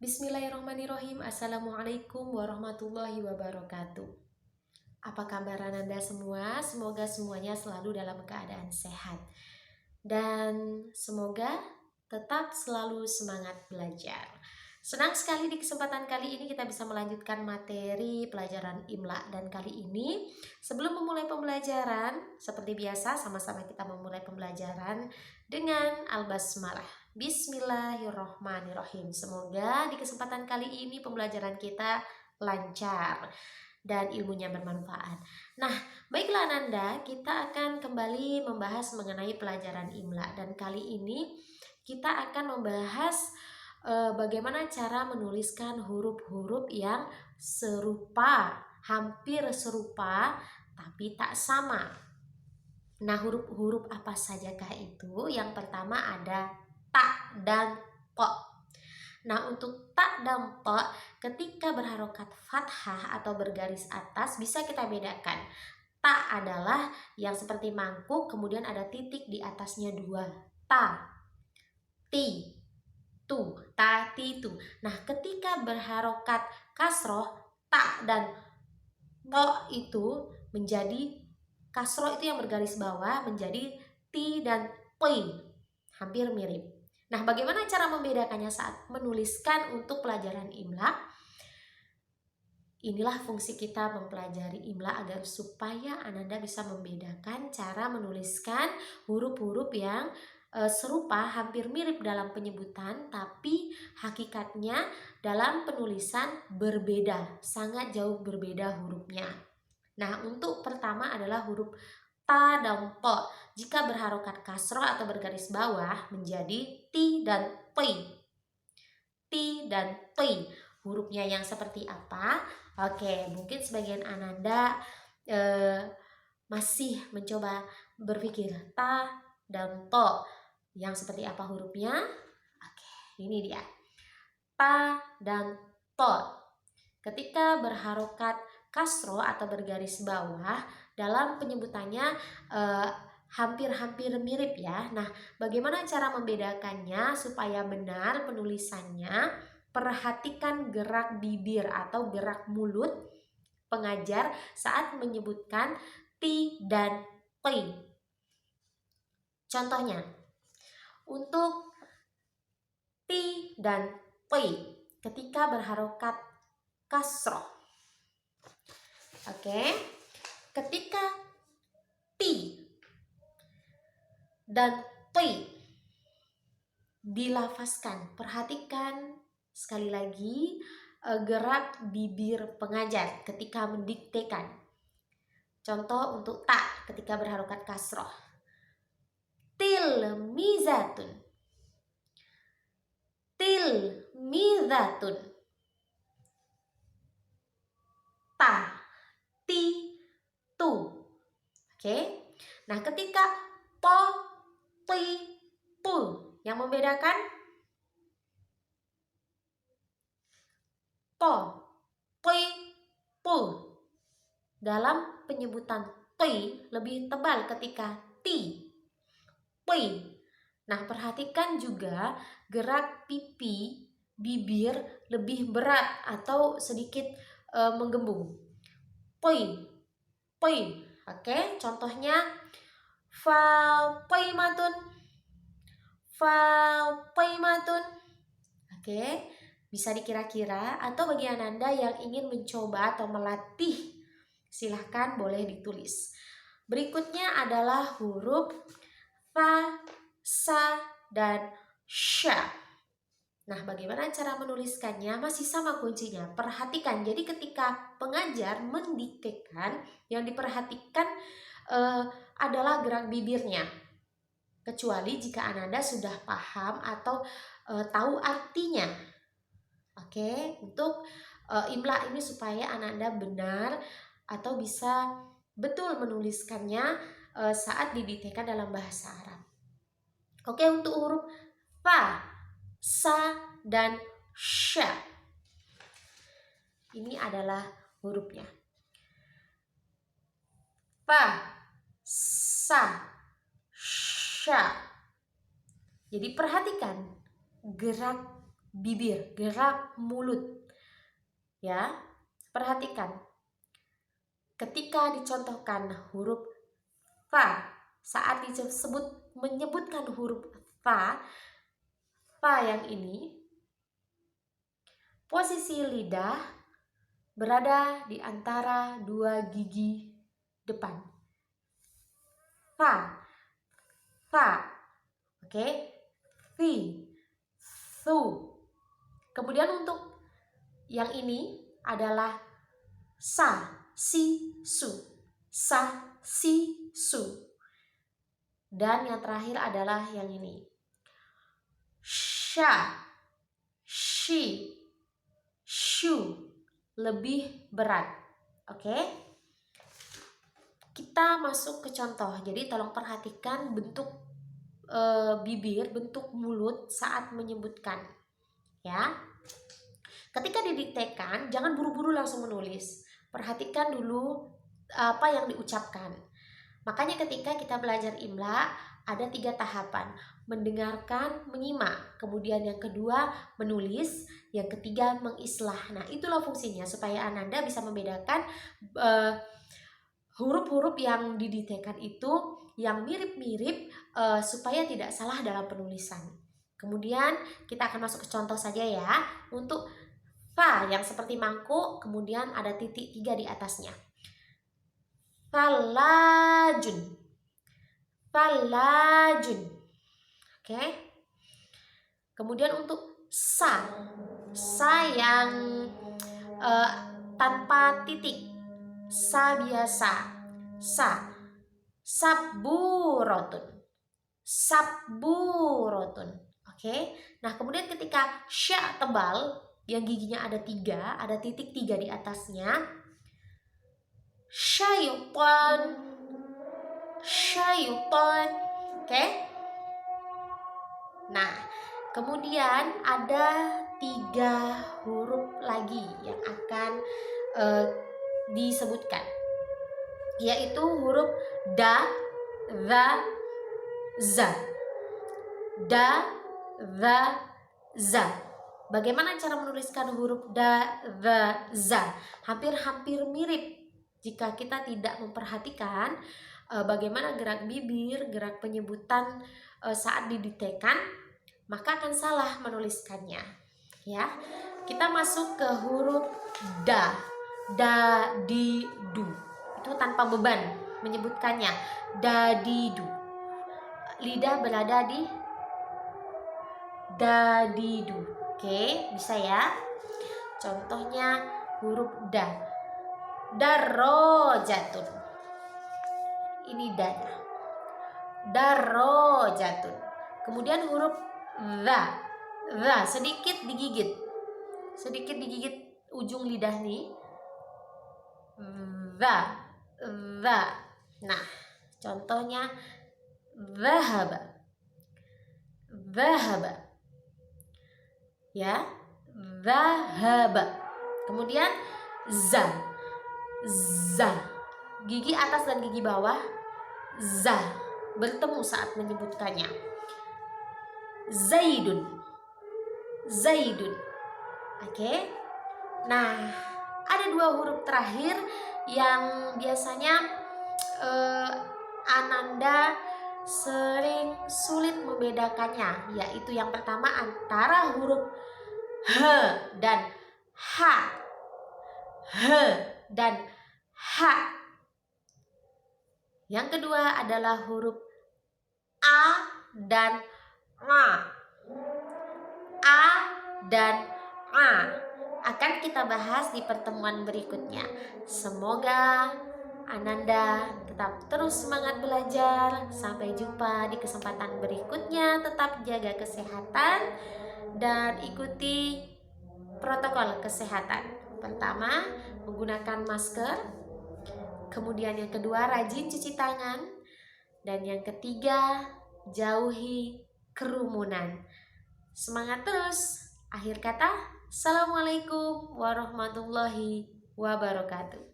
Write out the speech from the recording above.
Bismillahirrahmanirrahim. Assalamualaikum warahmatullahi wabarakatuh. Apa kabar Ananda semua? Semoga semuanya selalu dalam keadaan sehat. Dan semoga tetap selalu semangat belajar. Senang sekali di kesempatan kali ini kita bisa melanjutkan materi pelajaran IMLA. Dan kali ini sebelum memulai pembelajaran, seperti biasa sama-sama kita memulai pembelajaran dengan Al-Basmalah. Bismillahirrohmanirrohim. Semoga di kesempatan kali ini pembelajaran kita lancar dan ilmunya bermanfaat. Nah, baiklah Ananda, kita akan kembali membahas mengenai pelajaran IMLA. Dan kali ini kita akan membahas bagaimana cara menuliskan huruf-huruf yang serupa, hampir serupa, tapi tak sama. Nah, huruf-huruf apa sajakah itu? Yang pertama ada ta dan po. Nah, untuk ta dan po ketika berharokat fathah atau bergaris atas bisa kita bedakan. Ta adalah yang seperti mangkuk, kemudian ada titik di atasnya dua. Ta, ti, tu, ta, ti, tu. Nah, ketika berharokat kasroh, ta dan po itu menjadi kasroh, itu yang bergaris bawah menjadi ti dan pi. Hampir mirip. Nah, bagaimana cara membedakannya saat menuliskan untuk pelajaran IMLA? Inilah fungsi kita mempelajari IMLA agar supaya Ananda bisa membedakan cara menuliskan huruf-huruf yang serupa, hampir mirip dalam penyebutan, tapi hakikatnya dalam penulisan berbeda, sangat jauh berbeda hurufnya. Nah, untuk pertama adalah huruf ta dan po. Jika berharokat kasroh atau bergaris bawah menjadi ti dan pi. Ti dan pi. Hurufnya yang seperti apa? Oke, mungkin sebagian Ananda masih mencoba berpikir ta dan to. Yang seperti apa hurufnya? Oke, ini dia. Ta dan to. Ketika berharokat kasroh atau bergaris bawah, dalam penyebutannya hampir-hampir mirip ya. Nah, bagaimana cara membedakannya supaya benar penulisannya? Perhatikan gerak bibir atau gerak mulut pengajar saat menyebutkan ti dan pi. Contohnya, untuk ti dan pi ketika berharokat kasroh. Oke, ketika ti dan pi dilafazkan, perhatikan sekali lagi gerak bibir pengajar ketika mendiktekan. Contoh untuk ta ketika berharokat kasroh. Tilmizatun. Tilmizatun. Ta, ti, tu. Oke. Nah, ketika po, ti, pu, yang membedakan po, ti, pu. Dalam penyebutan ti lebih tebal ketika ti, pi. Nah, perhatikan juga gerak pipi, bibir lebih berat atau sedikit menggembung. Pi, pi. Oke, contohnya Fatimatun. Fatimatun. Oke, bisa dikira-kira atau bagi Ananda yang ingin mencoba atau melatih, silahkan boleh ditulis. Berikutnya adalah huruf fa, sa, dan sya. Nah, bagaimana cara menuliskannya? Masih sama kuncinya. Perhatikan, jadi ketika pengajar mendiktekan, yang diperhatikan adalah gerak bibirnya. Kecuali jika Ananda sudah paham atau tahu artinya. Oke, untuk IMLA ini supaya Ananda benar atau bisa betul menuliskannya saat didiktekan dalam bahasa Arab. Oke, untuk huruf fa, sa, dan sya. Ini adalah hurufnya. Fa, sa, sya. Jadi perhatikan gerak bibir, gerak mulut. Ya, perhatikan. Ketika dicontohkan huruf fa, saat disebut menyebutkan huruf fa yang ini, posisi lidah berada di antara dua gigi depan. Fa, oke, fi, su. Kemudian untuk yang ini adalah sa, si, su, sa, si, su. Dan yang terakhir adalah yang ini, sha, shi, shu, lebih berat. Oke? Kita masuk ke contoh. Jadi tolong perhatikan bentuk bibir, bentuk mulut saat menyebutkan. Ya. Ketika didiktekan, jangan buru-buru langsung menulis. Perhatikan dulu apa yang diucapkan. Makanya ketika kita belajar imla, ada 3 tahapan. Mendengarkan, menyimak. Kemudian yang kedua, menulis. Yang ketiga, mengislah. Nah, itulah fungsinya supaya Ananda bisa membedakan huruf-huruf yang didiktekan itu yang mirip-mirip supaya tidak salah dalam penulisan. Kemudian kita akan masuk ke contoh saja ya. Untuk fa yang seperti mangkuk, kemudian ada titik 3 di atasnya. Falajun. Oke. Kemudian untuk sa yang tanpa titik, sa biasa, sa, sabburotun. Oke. Nah, kemudian ketika sya tebal yang giginya ada 3, ada titik 3 di atasnya, syaitan. Oke. Nah, kemudian ada 3 huruf lagi yang akan disebutkan, yaitu huruf da, za, za. Da, za, za. Bagaimana cara menuliskan huruf da, za, za? Hampir-hampir mirip. Jika kita tidak memperhatikan bagaimana gerak bibir, gerak penyebutan saat didiktekan, maka akan salah menuliskannya. Ya, kita masuk ke huruf da, di, du. Itu tanpa beban menyebutkannya, da, di, du. Lidah berada di da, di, du. Oke, bisa ya. Contohnya huruf da, darrojatun. Ini danya, darrojatun. Kemudian huruf za, sedikit digigit ujung lidah nih, za. Nah, contohnya zahaba, ya, zahaba. Kemudian za, gigi atas dan gigi bawah, za, bertemu saat menyebutkannya. Zaidun. Oke. Nah, ada 2 huruf terakhir yang biasanya Ananda sering sulit membedakannya, yaitu yang pertama antara huruf h dan h. Yang kedua adalah huruf a dan a. Akan kita bahas di pertemuan berikutnya. Semoga Ananda tetap terus semangat belajar. Sampai jumpa di kesempatan berikutnya. Tetap jaga kesehatan dan ikuti protokol kesehatan. Pertama, menggunakan masker. Kemudian yang kedua, rajin cuci tangan. Dan yang ketiga, jauhi kerumunan. Semangat terus. Akhir kata, assalamualaikum warahmatullahi wabarakatuh.